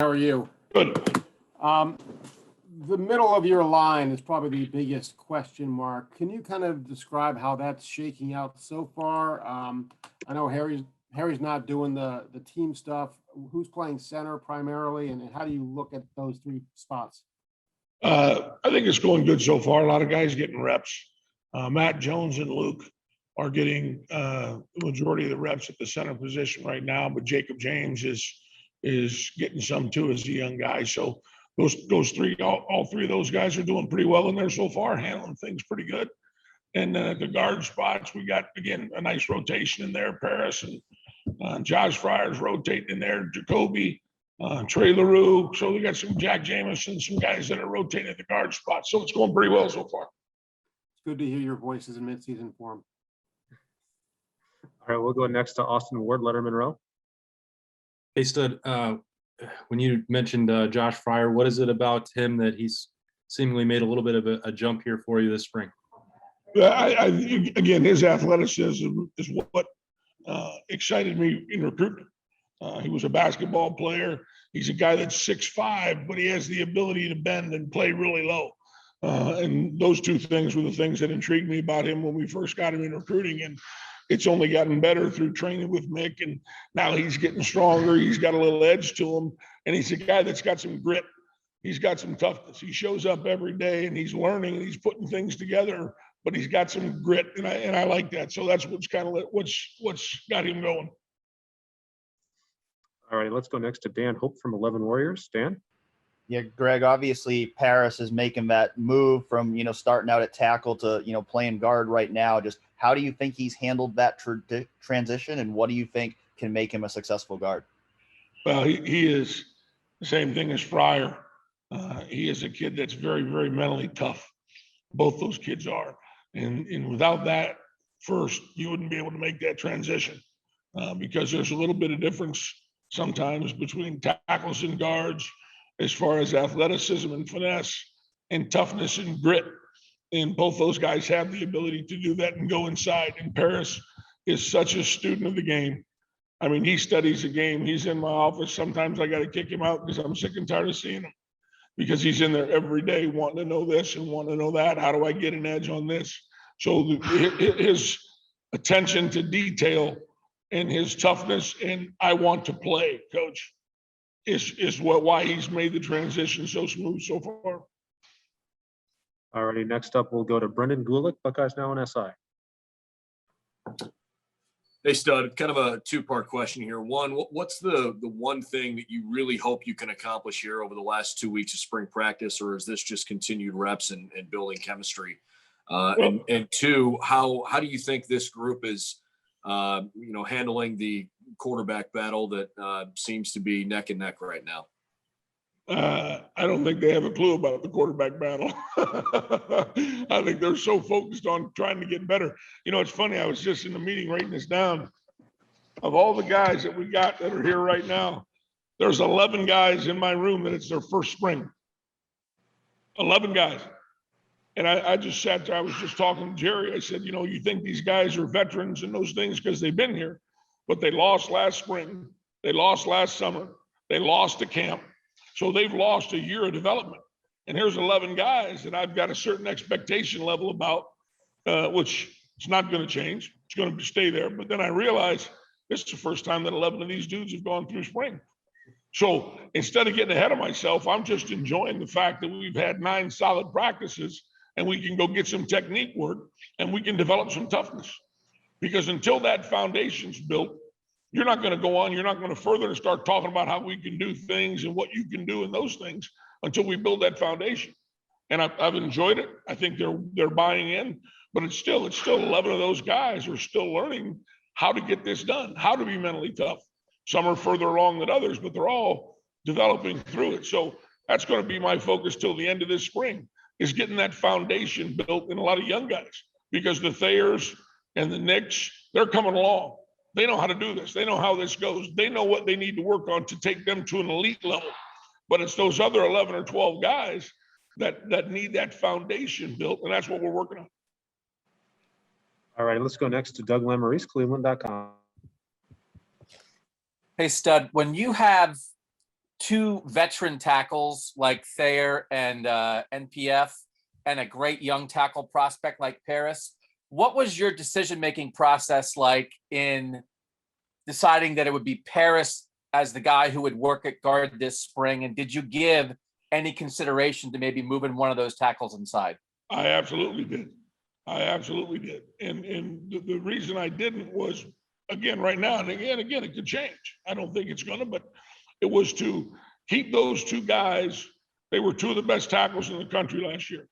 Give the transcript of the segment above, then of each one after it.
How are you? Good. The middle of your line is probably the biggest question mark. Can you kind of describe how that's shaking out so far? I know Harry's not doing the team stuff. Who's playing center primarily, and how do you look at those three spots? I think it's going good so far. A lot of guys getting reps. Matt Jones and Luke are getting the majority of the reps at the center position right now, but Jacob James is getting some too as a young guy. So those three, all three of those guys are doing pretty well in there so far, handling things pretty good. And the guard spots, we got again a nice rotation in there. Paris and Josh Fryer's rotating in there. Jacoby, Trey LaRue. So we got some Jack Jamison, some guys that are rotating at the guard spot. So it's going pretty well so far. It's good to hear your voices in midseason form. All right, we'll go next to Austin Ward, Leonard, Monroe. Hey, Stud, when you mentioned Josh Fryer, what is it about him that he's seemingly made a little bit of a jump here for you this spring? Again, his athleticism is what excited me in recruitment. He was a basketball player. He's a guy that's 6'5", but he has the ability to bend and play really low. And those two things were the things that intrigued me about him when we first got him in recruiting. And it's only gotten better through training with Mick. And now he's getting stronger. He's got a little edge to him. And he's a guy that's got some grit. He's got some toughness. He shows up every day and he's learning and he's putting things together, but he's got some grit. And I like that. So that's what's kind of what's got him going. All right, let's go next to Dan Hope from 11 Warriors. Dan? Yeah, Greg, obviously Paris is making that move from, starting out at tackle to, playing guard right now. Just how do you think he's handled that transition, and what do you think can make him a successful guard? Well, he is the same thing as Fryer. He is a kid that's very, very mentally tough. Both those kids are. And without that, first, you wouldn't be able to make that transition because there's a little bit of difference sometimes between tackles and guards as far as athleticism and finesse and toughness and grit. And both those guys have the ability to do that and go inside. And Paris is such a student of the game. I mean, he studies the game. He's in my office. Sometimes I got to kick him out because I'm sick and tired of seeing him, because he's in there every day wanting to know this and wanting to know that. How do I get an edge on this? So his attention to detail and his toughness and I want to play, coach, is why he's made the transition so smooth so far. All righty, next up, we'll go to Brendan Goulet, Buckeyes Now on SI. Hey, Stud, kind of a two-part question here. One, what's the one thing that you really hope you can accomplish here over the last 2 weeks of spring practice, or is this just continued reps and building chemistry? And two, how do you think this group is, handling the quarterback battle that seems to be neck and neck right now? I don't think they have a clue about the quarterback battle. I think they're so focused on trying to get better. It's funny. I was just in the meeting writing this down. Of all the guys that we got that are here right now, there's 11 guys in my room that it's their first spring. 11 guys. And I just sat there. I was just talking to Jerry. I said, you think these guys are veterans and those things because they've been here, but they lost last spring. They lost last summer. They lost to camp. So they've lost a year of development. And here's 11 guys that I've got a certain expectation level about, which it's not going to change. It's going to stay there. But then I realized this is the first time that 11 of these dudes have gone through spring. So instead of getting ahead of myself, I'm just enjoying the fact that we've had 9 solid practices and we can go get some technique work and we can develop some toughness. Because until that foundation's built, you're not going to go on. You're not going to further and start talking about how we can do things and what you can do in those things until we build that foundation. And I've enjoyed it. I think they're buying in, but it's still 11 of those guys are still learning how to get this done, how to be mentally tough. Some are further along than others, but they're all developing through it. So that's going to be my focus till the end of this spring, is getting that foundation built in a lot of young guys, because the Thayers and the Knicks, they're coming along. They know how to do this. They know how this goes. They know what they need to work on to take them to an elite level. But it's those other 11 or 12 guys that need that foundation built, and that's what we're working on. All right, let's go next to Doug two veteran tackles like Thayer and NPF and a great young tackle prospect like Paris. What was your decision-making process like in deciding that it would be Paris as the guy who would work at guard this spring? And did you give any consideration to maybe moving one of those tackles inside? I absolutely did. And the reason I didn't was, again, right now, and again, it could change. I don't think it's gonna, but it was to keep those two guys. They were two of the best tackles in the country last year.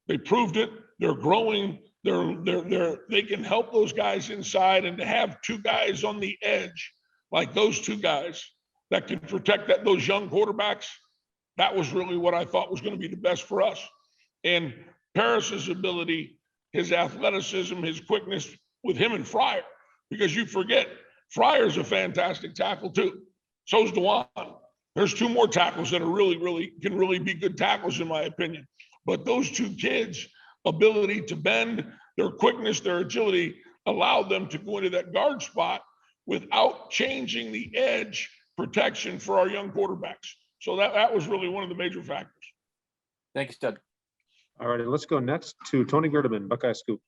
They proved it. They're growing. They can help those guys inside, and to have two guys on the edge, like those two guys that can protect those young quarterbacks, that was really what I thought was going to be the best for us. And Paris's ability, his athleticism, his quickness with him and Freyr, because you forget, Freyr's a fantastic tackle too. So's Dewan. There's two more tackles that are can really be good tackles in my opinion. But those two kids' ability to bend, their quickness, their agility allowed them to go into that guard spot without changing the edge protection for our young quarterbacks. So that was really one of the major factors. Thank you, Stud. All righty, let's go next to Tony Gerdeman, Buckeye Scoop.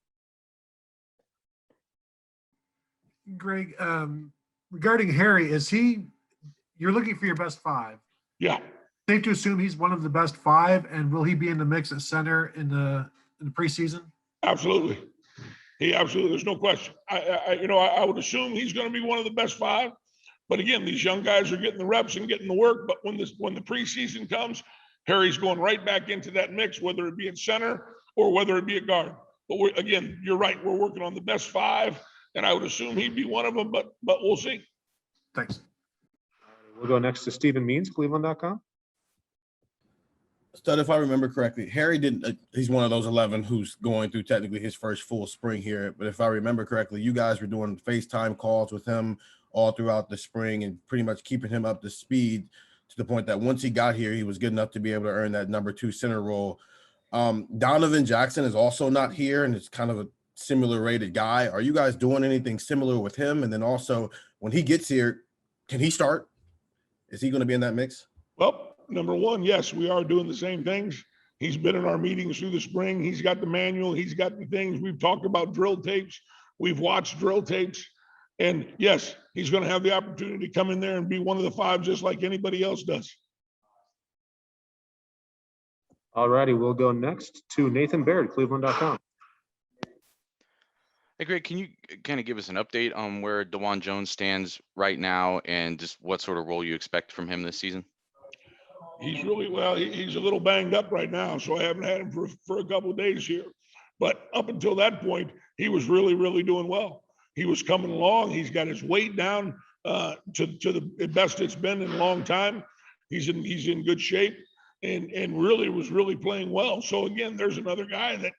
Greg, regarding Harry, you're looking for your best five. Yeah. Safe to assume he's one of the best five, and will he be in the mix at center in the preseason? Absolutely. There's no question. I would assume he's going to be one of the best five. But again, these young guys are getting the reps and getting the work. But when the preseason comes, Harry's going right back into that mix, whether it be at center or whether it be at guard. But again, you're right. We're working on the best five, and I would assume he'd be one of them. But we'll see. Thanks. We'll go next to Stephen Means, Cleveland.com. Stud, if I remember correctly, Harry didn't. He's one of those 11 who's going through technically his first full spring here. But if I remember correctly, you guys were doing FaceTime calls with him all throughout the spring and pretty much keeping him up to speed to the point that once he got here, he was good enough to be able to earn that number 2 center role. Donovan Jackson is also not here, and it's kind of a similar rated guy. Are you guys doing anything similar with him? And then also, when he gets here, can he start? Is he going to be in that mix? Well, number one, yes, we are doing the same things. He's been in our meetings through the spring. He's got the manual. He's got the things. We've talked about drill tapes. We've watched drill tapes. And yes, he's going to have the opportunity to come in there and be one of the five just like anybody else does. All righty, we'll go next to Nathan Baird, Cleveland.com. Hey, Greg, can you kind of give us an update on where DeJuan Jones stands right now and just what sort of role you expect from him this season? He's really well. He's a little banged up right now, so I haven't had him for a couple of days here. But up until that point, he was really doing well. He was coming along. He's got his weight down to the best it's been in a long time. He's in good shape and really was playing well. So again, there's another guy that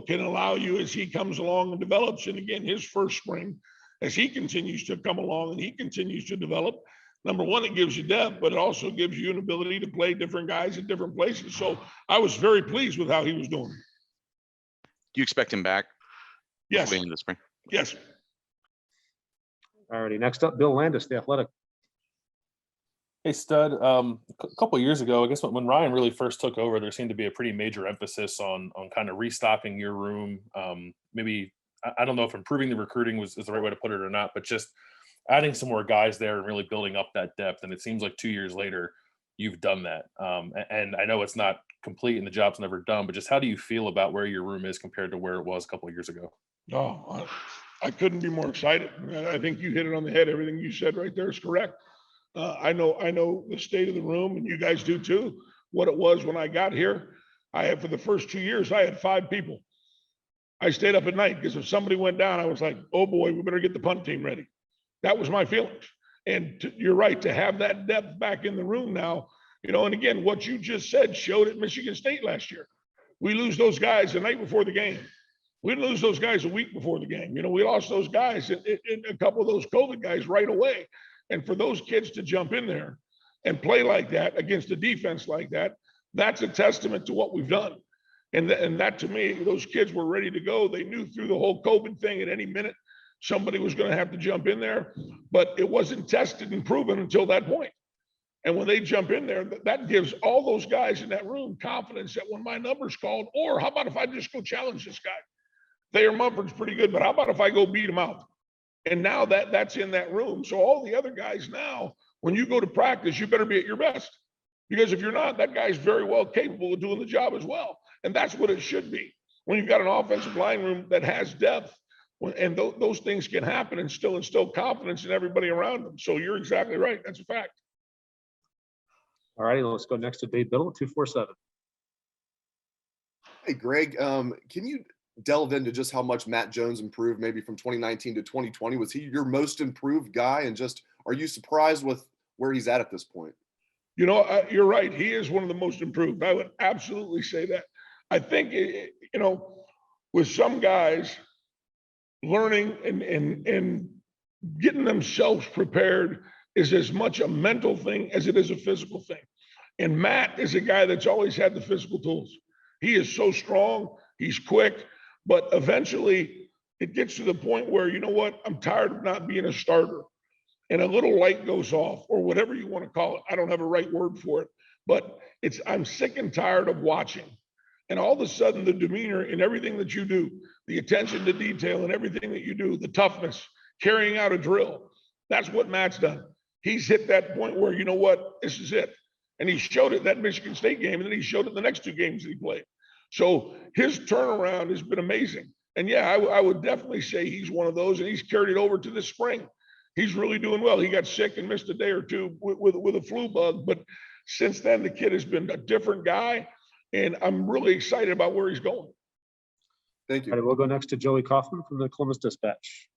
can allow you as he comes along and develops. And again, his first spring, as he continues to come along and he continues to develop. Number one, it gives you depth, but it also gives you an ability to play different guys at different places. So I was very pleased with how he was doing. Do you expect him back? Yes. In the spring? Yes. All righty, next up, Bill Landis, The Athletic. Hey, Stud. A couple of years ago, I guess when Ryan really first took over, there seemed to be a pretty major emphasis on kind of restocking your room. Maybe, I don't know if improving the recruiting is the right way to put it or not, but just adding some more guys there and really building up that depth. And it seems like 2 years later, you've done that. And I know it's not complete and the job's never done, but just how do you feel about where your room is compared to where it was a couple of years ago? Oh, I couldn't be more excited. I think you hit it on the head. Everything you said right there is correct. I know the state of the room, and you guys do too. What it was when I got here, for the first 2 years, I had 5 people. I stayed up at night because if somebody went down, I was like, oh boy, we better get the punt team ready. That was my feelings. And you're right, to have that depth back in the room now, and again, what you just said showed at Michigan State last year. We lose those guys the night before the game. We lose those guys a week before the game. We lost those guys and a couple of those COVID guys right away. And for those kids to jump in there and play like that against a defense like that, that's a testament to what we've done. And that to me, those kids were ready to go. They knew through the whole COVID thing at any minute, somebody was going to have to jump in there, but it wasn't tested and proven until that point. And when they jump in there, that gives all those guys in that room confidence that when my number's called, or how about if I just go challenge this guy? Thayer Munford's pretty good, but how about if I go beat him out? And now that's in that room. So all the other guys now, when you go to practice, you better be at your best. Because if you're not, that guy's very well capable of doing the job as well. And that's what it should be. When you've got an offensive line room that has depth, and those things can happen and still instill confidence in everybody around them. So you're exactly right. That's a fact. All righty, let's go next to Dave Biddle at 247. Hey, Greg, can you delve into just how much Matt Jones improved maybe from 2019 to 2020? Was he your most improved guy? And just, are you surprised with where he's at this point? You know, you're right. He is one of the most improved. I would absolutely say that. I think, you know, with some guys, learning and getting themselves prepared is as much a mental thing as it is a physical thing. And Matt is a guy that's always had the physical tools. He is so strong, he's quick, but eventually it gets to the point where, you know what, I'm tired of not being a starter. And a little light goes off, or whatever you want to call it. I don't have a right word for it, but I'm sick and tired of watching. And all of a sudden, the demeanor in everything that you do, the attention to detail in everything that you do, the toughness, carrying out a drill, that's what Matt's done. He's hit that point where, you know what, this is it. And he showed it that Michigan State game, and then he showed it the next two games that he played. So his turnaround has been amazing. And yeah, I would definitely say he's one of those, and he's carried it over to this spring. He's really doing well. He got sick and missed a day or two with a flu bug, but since then, the kid has been a different guy. And I'm really excited about where he's going. Thank you. All right, we'll go next to Joey Kaufman from the Columbus Dispatch.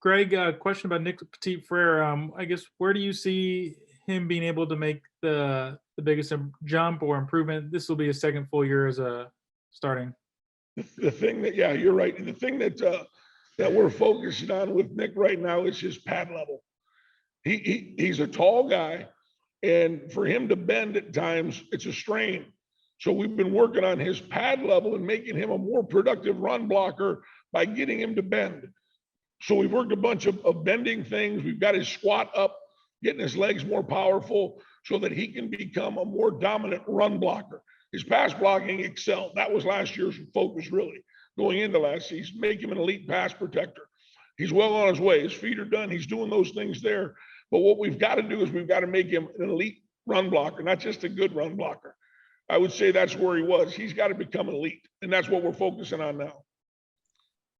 Greg, question about Nick Petit Freyr. I guess, where do you see him being able to make the biggest jump or improvement? This will be his second full year as a starting. The thing that, yeah, you're right. And the thing that we're focusing on with Nick right now is his pad level. He's a tall guy, and for him to bend at times, it's a strain. So we've been working on his pad level and making him a more productive run blocker by getting him to bend. So we've worked a bunch of bending things. We've got his squat up, getting his legs more powerful so that he can become a more dominant run blocker. His pass blocking excelled. That was last year's focus, really, going into last season, make him an elite pass protector. He's well on his way. His feet are done. He's doing those things there. But what we've got to do is we've got to make him an elite run blocker, not just a good run blocker. I would say that's where he was. He's got to become elite, and that's what we're focusing on now.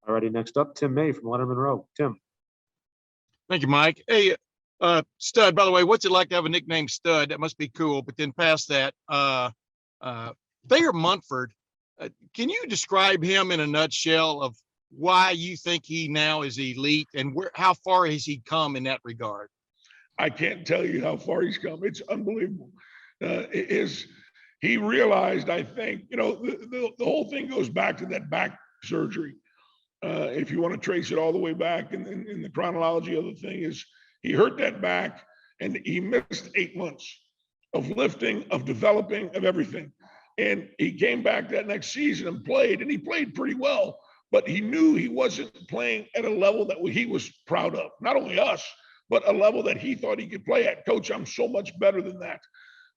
All righty, next up, Tim May from Leonard Monroe. Tim. Thank you, Mike. Hey, Stud, by the way, what's it like to have a nickname Stud? That must be cool. But then past that, Thayer Munford, can you describe him in a nutshell of why you think he now is elite and how far has he come in that regard? I can't tell you how far he's come. It's unbelievable. He realized, I think, you know, the whole thing goes back to that back surgery. If you want to trace it all the way back in the chronology of the thing, is he hurt that back and he missed 8 months of lifting, of developing, of everything. And he came back that next season and he played pretty well, but he knew he wasn't playing at a level that he was proud of. Not only us, but a level that he thought he could play at. Coach, I'm so much better than that.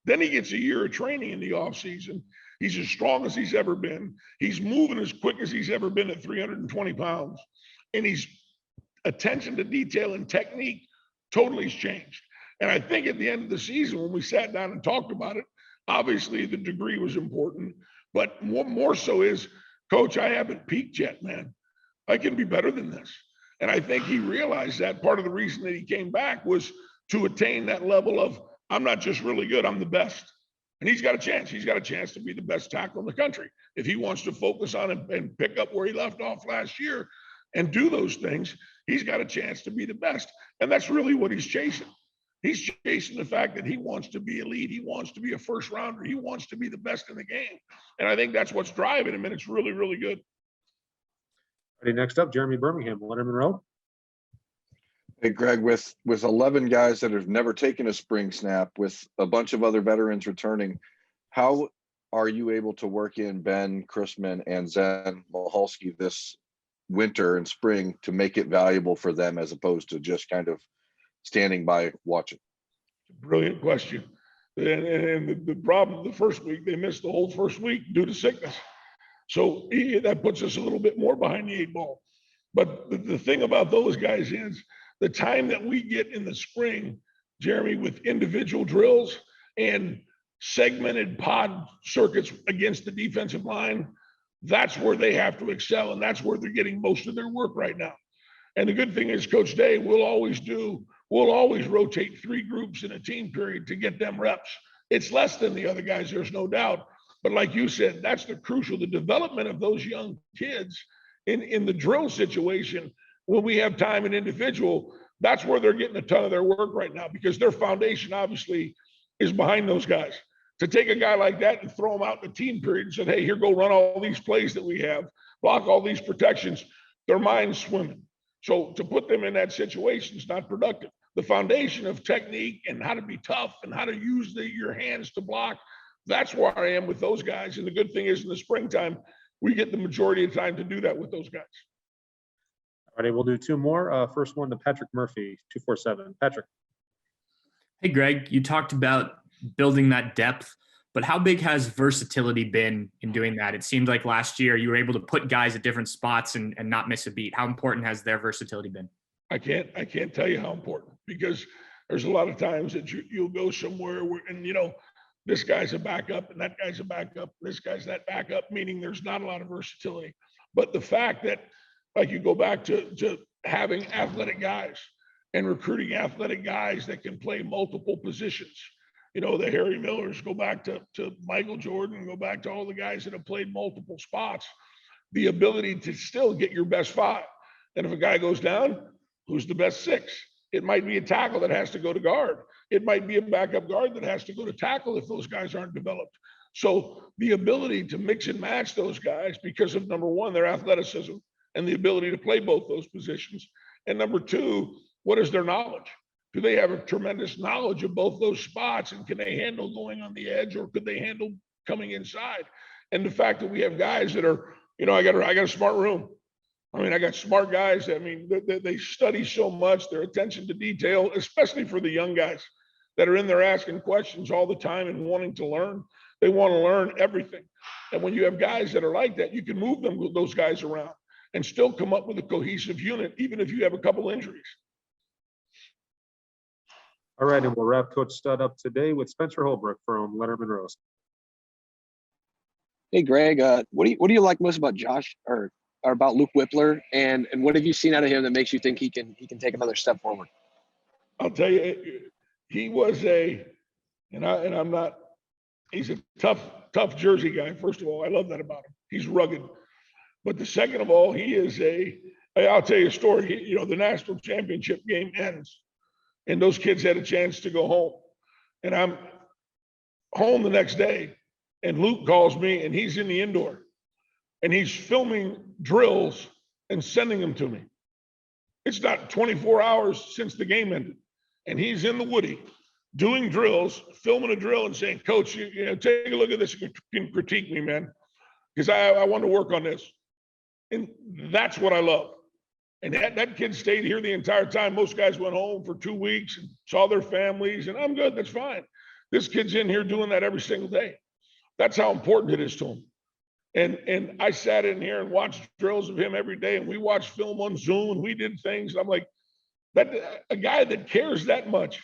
Then he gets a year of training in the offseason. He's as strong as he's ever been. He's moving as quick as he's ever been at 320 pounds. And he's attention to detail and technique totally has changed. And I think at the end of the season, when we sat down and talked about it, obviously the degree was important, but more so is, Coach, I haven't peaked yet, man. I can be better than this. And I think he realized that part of the reason that he came back was to attain that level of, I'm not just really good, I'm the best. And he's got a chance. He's got a chance to be the best tackle in the country. If he wants to focus on it and pick up where he left off last year and do those things, he's got a chance to be the best. And that's really what he's chasing. He's chasing the fact that he wants to be elite. He wants to be a first rounder. He wants to be the best in the game. And I think that's what's driving him. And it's really, really good. All right, next up, Jeremy Birmingham, Leonard Monroe. Hey, Greg, with 11 guys that have never taken a spring snap, with a bunch of other veterans returning, how are you able to work in Ben Chrisman and Zen Mahalski this winter and spring to make it valuable for them as opposed to just kind of standing by watching? Brilliant question. And the problem, the first week, they missed the whole first week due to sickness. So that puts us a little bit more behind the 8 ball. But the thing about those guys is the time that we get in the spring, Jeremy, with individual drills and segmented pod circuits against the defensive line, that's where they have to excel. And that's where they're getting most of their work right now. And the good thing is Coach Day will always rotate 3 groups in a team period to get them reps. It's less than the other guys, there's no doubt. But like you said, that's the development of those young kids in the drill situation. When we have time in individual, that's where they're getting a ton of their work right now, because their foundation obviously is behind those guys. To take a guy like that and throw him out in the team period and say, hey, here, go run all these plays that we have, block all these protections, their mind's swimming. So to put them in that situation is not productive. The foundation of technique and how to be tough and how to use your hands to block, that's where I am with those guys. And the good thing is in the springtime, we get the majority of time to do that with those guys. All right, we'll do 2 more. First one to Patrick Murphy, 247. Patrick. Hey, Greg, you talked about building that depth, but how big has versatility been in doing that? It seemed like last year you were able to put guys at different spots and not miss a beat. How important has their versatility been? I can't tell you how important, because there's a lot of times that you'll go somewhere where, and this guy's a backup and that guy's a backup, this guy's that backup, meaning there's not a lot of versatility. But the fact that, like, you go back to having athletic guys and recruiting athletic guys that can play multiple positions. The Harry Millers, go back to Michael Jordan, go back to all the guys that have played multiple spots. The ability to still get your best 5. And if a guy goes down, who's the best 6? It might be a tackle that has to go to guard. It might be a backup guard that has to go to tackle if those guys aren't developed. So the ability to mix and match those guys because of, number 1, their athleticism and the ability to play both those positions. And number 2, what is their knowledge? Do they have a tremendous knowledge of both those spots, and can they handle going on the edge, or could they handle coming inside? And the fact that we have guys that are, I got a smart room. I got smart guys. They study so much, their attention to detail, especially for the young guys that are in there asking questions all the time and wanting to learn. They want to learn everything. And when you have guys that are like that, you can move those guys around and still come up with a cohesive unit, even if you have a couple injuries. All right, and we'll wrap Coach Stud up today with Spencer Holbrook from Leonard Monroe. Hey, Greg, what do you like most about Josh or about Luke Whippler, and what have you seen out of him that makes you think he can take another step forward? I'll tell you, he was he's a tough Jersey guy. First of all, I love that about him. He's rugged. But the second of all, he is I'll tell you a story. The national championship game ends, and those kids had a chance to go home. And I'm home the next day, and Luke calls me, and he's in the indoor, and he's filming drills and sending them to me. It's not 24 hours since the game ended, and he's in the Woody doing drills, filming a drill and saying, Coach, take a look at this and critique me, man, because I want to work on this. And that's what I love. And that kid stayed here the entire time. Most guys went home for 2 weeks and saw their families, and I'm good, that's fine. This kid's in here doing that every single day. That's how important it is to him. And I sat in here and watched drills of him every day, and we watched film on Zoom, and we did things. And I'm like, a guy that cares that much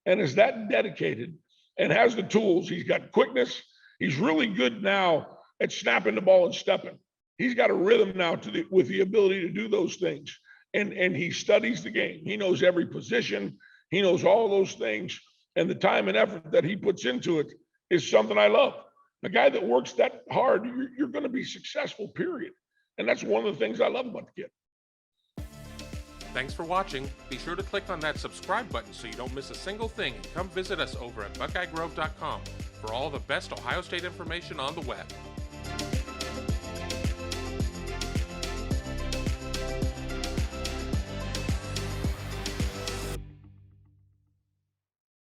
and is that dedicated and has the tools. He's got quickness. He's really good now at snapping the ball and stepping. He's got a rhythm now with the ability to do those things. And he studies the game. He knows every position. He knows all those things. And the time and effort that he puts into it is something I love. A guy that works that hard, you're going to be successful, period. And that's one of the things I love about the kid. Thanks for watching. Be sure to click on that subscribe button so you don't miss a single thing, and come visit us over at BuckeyeGrove.com for all the best Ohio State information on the web.